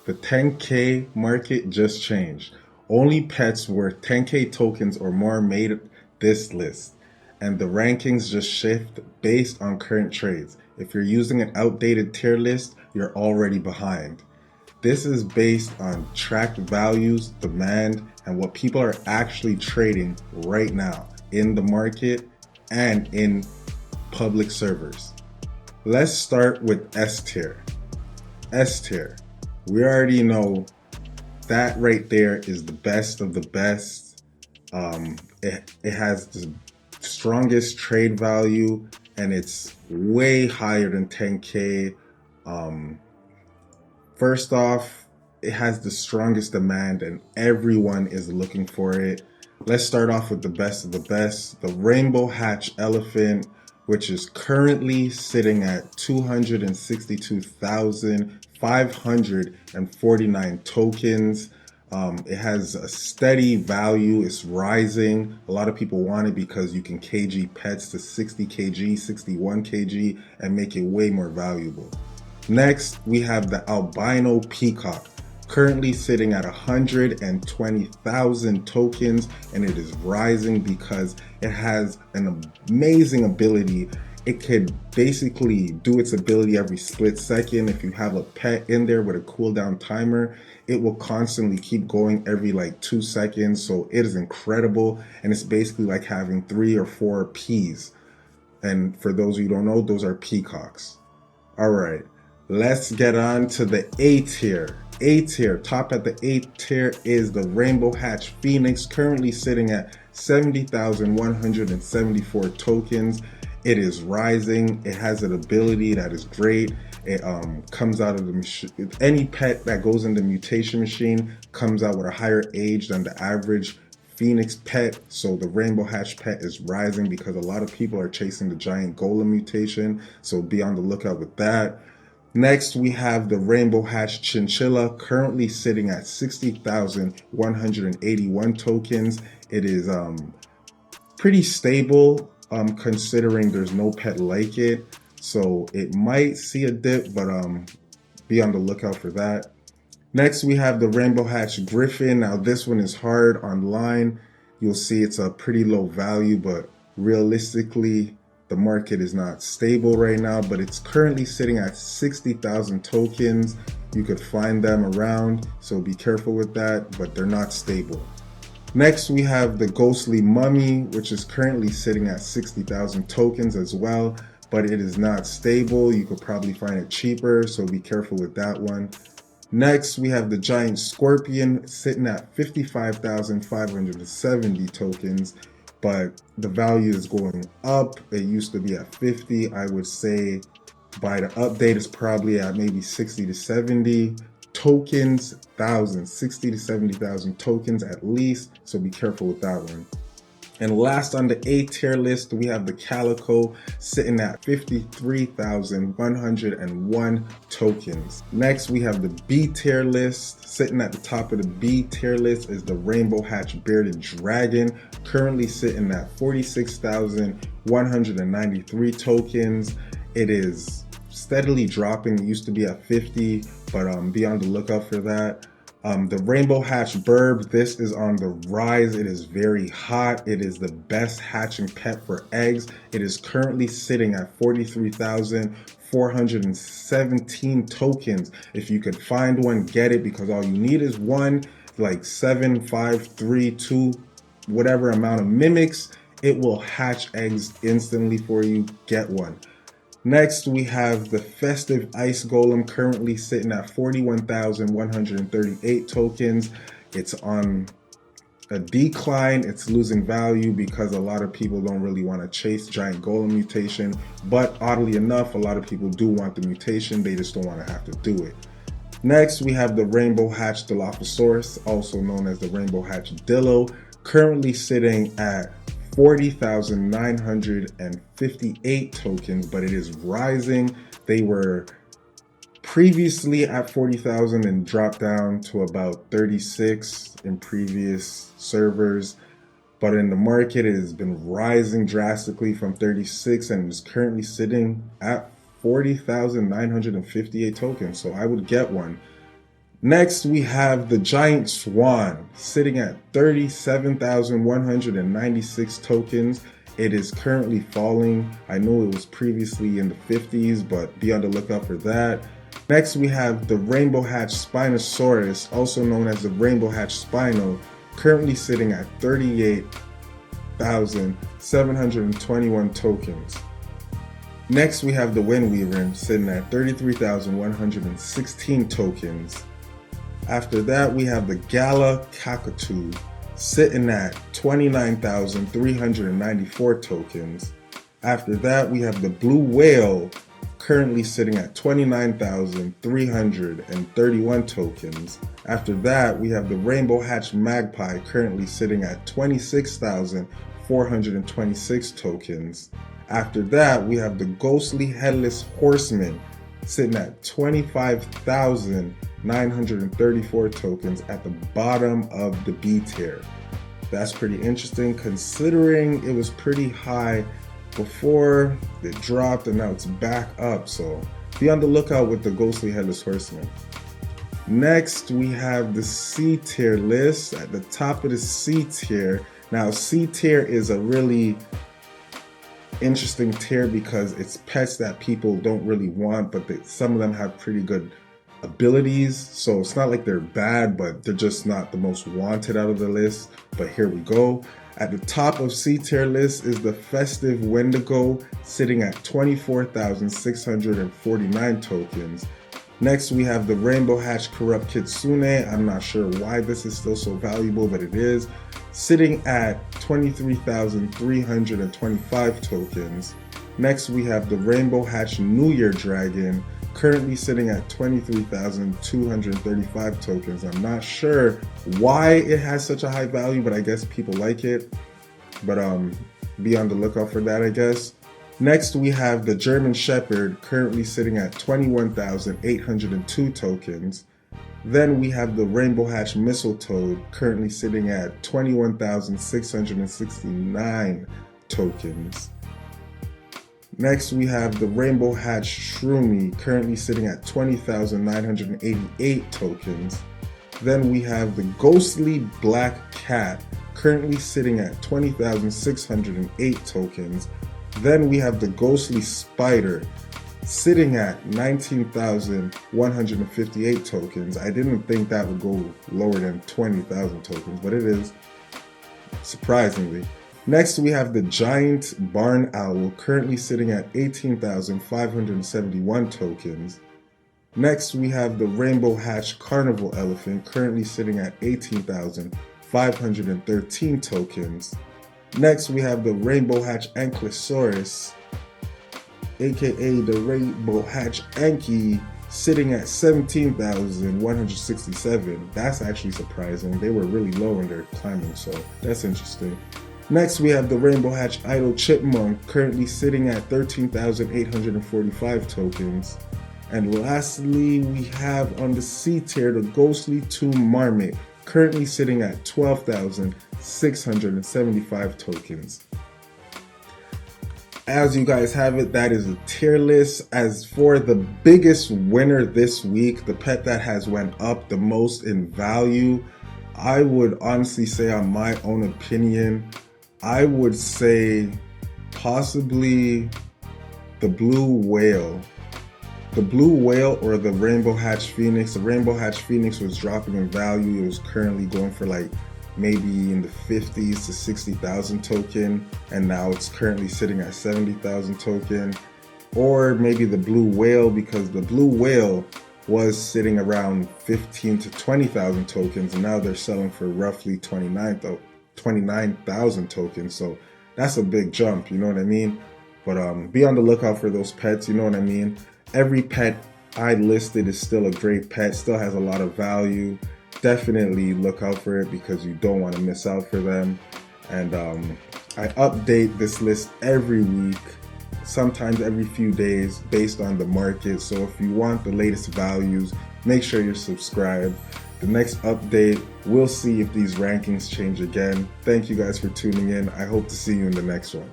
The 10K market just changed. Only pets worth 10K tokens or more made this list, and the rankings just shift based on current trades. If you're using an outdated tier list, you're already behind. This is based on tracked values, demand, and what people are actually trading right now in the market and in public servers. Let's start with S tier. S tier. We already know that right there is the best of the best. It has the strongest trade value and it's way higher than 10K. Um, First off, it has the strongest demand and everyone is looking for it. Let's start off with the best of the best. The rainbow hatch elephant, which is currently sitting at 262,549 tokens. It has a steady value. It's rising. A lot of people want it because you can KG pets to 60 kg, 61 kg, and make it way more valuable. Next, we have the albino peacock, currently sitting at 120,000 tokens, and it is rising because it has an amazing ability. It could basically do its ability every split second. If you have a pet in there with a cooldown timer, it will constantly keep going every like 2 seconds. So it is incredible, and it's basically like having 3 or 4 peas. And for those of you who don't know, those are peacocks. All right, let's get on to the A tier. A tier, top at the A tier is the Rainbow Hatch Phoenix, currently sitting at 70,174 tokens. It is rising. It has an ability that is great. It comes out of the machine. Any pet that goes in the mutation machine comes out with a higher age than the average Phoenix pet. So the Rainbow Hatch pet is rising because a lot of people are chasing the giant golem mutation. So be on the lookout with that. Next, we have the Rainbow Hatch Chinchilla, currently sitting at 60,181 tokens. It is pretty stable considering there's no pet like it. So it might see a dip, but be on the lookout for that. Next, we have the Rainbow Hatch Griffin. Now, this one is hard online. You'll see it's a pretty low value, but realistically, the market is not stable right now, but it's currently sitting at 60,000 tokens. You could find them around, so be careful with that, but they're not stable. Next, we have the Ghostly Mummy, which is currently sitting at 60,000 tokens as well, but it is not stable. You could probably find it cheaper, so be careful with that one. Next, we have the Giant Scorpion sitting at 55,570 tokens, but the value is going up. It used to be at 50. I would say by the update, it's probably at maybe 60 to 70 tokens, 60 to 70,000 tokens at least. So be careful with that one. And last on the A tier list, we have the Calico sitting at 53,101 tokens. Next, we have the B tier list. Sitting at the top of the B tier list is the Rainbow Hatch Bearded Dragon, currently sitting at 46,193 tokens. It is steadily dropping. It used to be at 50, but be on the lookout for that. The Rainbow Hatch Burb, this is on the rise. It is very hot. It is the best hatching pet for eggs. It is currently sitting at 43,417 tokens. If you could find one, get it, because all you need is one, like 7, 5, 3, 2, whatever amount of mimics. It will hatch eggs instantly for you. Get one. Next, we have the Festive Ice Golem, currently sitting at 41,138 tokens. It's on a decline. It's losing value because a lot of people don't really want to chase Giant Golem mutation. But oddly enough, a lot of people do want the mutation. They just don't want to have to do it. Next, we have the Rainbow Hatch Dilophosaurus, also known as the Rainbow Hatch Dillo, currently sitting at 40,958 tokens, but it is rising. They were previously at 40,000 and dropped down to about 36 in previous servers. But in the market, it has been rising drastically from 36 and is currently sitting at 40,958 tokens. So I would get one. Next, we have the giant swan sitting at 37,196 tokens. It is currently falling. I know it was previously in the 50s, but be on the lookout for that. Next, we have the rainbow hatch Spinosaurus, also known as the rainbow hatch Spino, currently sitting at 38,721 tokens. Next, we have the Windweaver sitting at 33,116 tokens. After that, we have the Gala Cockatoo sitting at 29,394 tokens. After that, we have the Blue Whale currently sitting at 29,331 tokens. After that, we have the Rainbow Hatch Magpie currently sitting at 26,426 tokens. After that, we have the Ghostly Headless Horseman sitting at 25,934 tokens at the bottom of the B tier. That's pretty interesting considering it was pretty high before it dropped and now it's back up, so be on the lookout with the Ghostly Headless Horseman. Next, we have the C tier list. At the top of the C tier, now C tier is a really interesting tier because it's pets that people don't really want, but some of them have pretty good abilities, so it's not like they're bad, but they're just not the most wanted out of the list. But here we go. At the top of C tier list is the Festive Wendigo sitting at 24,649 tokens. Next, we have the Rainbow Hatch Corrupt Kitsune. I'm not sure why this is still so valuable, but it is, sitting at 23,325 tokens. Next, we have the Rainbow Hatch New Year Dragon, currently sitting at 23,235 tokens. I'm not sure why it has such a high value, but I guess people like it. But be on the lookout for that, I guess. Next, we have the German Shepherd, currently sitting at 21,802 tokens. Then we have the Rainbow Hatch Mistletoe, currently sitting at 21,669 tokens. Next, we have the Rainbow Hatch Shroomy, currently sitting at 20,988 tokens. Then we have the Ghostly Black Cat, currently sitting at 20,608 tokens. Then we have the Ghostly Spider, sitting at 19,158 tokens. I didn't think that would go lower than 20,000 tokens, but it is, surprisingly. Next, we have the Giant Barn Owl, currently sitting at 18,571 tokens. Next, we have the Rainbow Hatch Carnival Elephant, currently sitting at 18,513 tokens. Next, we have the Rainbow Hatch Ankylosaurus, aka the Rainbow Hatch Anky, sitting at 17,167. That's actually surprising. They were really low in their climbing, so that's interesting. Next, we have the Rainbow Hatch Idle Chipmunk, currently sitting at 13,845 tokens. And lastly, we have on the C tier the Ghostly Tomb Marmot, currently sitting at 12,675 tokens. As you guys have it, that is a tier list. As for the biggest winner this week, the pet that has went up the most in value, I would honestly say, on my own opinion, I would say possibly the Blue Whale. The Blue Whale or the Rainbow Hatch Phoenix. The Rainbow Hatch Phoenix was dropping in value. It was currently going for like maybe in the 50s to 60,000 token, and now it's currently sitting at 70,000 token. Or maybe the Blue Whale, because the Blue Whale was sitting around 15 to 20,000 tokens, and now they're selling for roughly 29,000 tokens. So that's a big jump, you know what I mean? But be on the lookout for those pets, you know what I mean? Every pet I listed is still a great pet, still has a lot of value. Definitely look out for it because you don't want to miss out for them. And I update this list every week, sometimes every few days based on the market. So if you want the latest values, make sure you're subscribed. The next update, we'll see if these rankings change again. Thank you guys for tuning in. I hope to see you in the next one.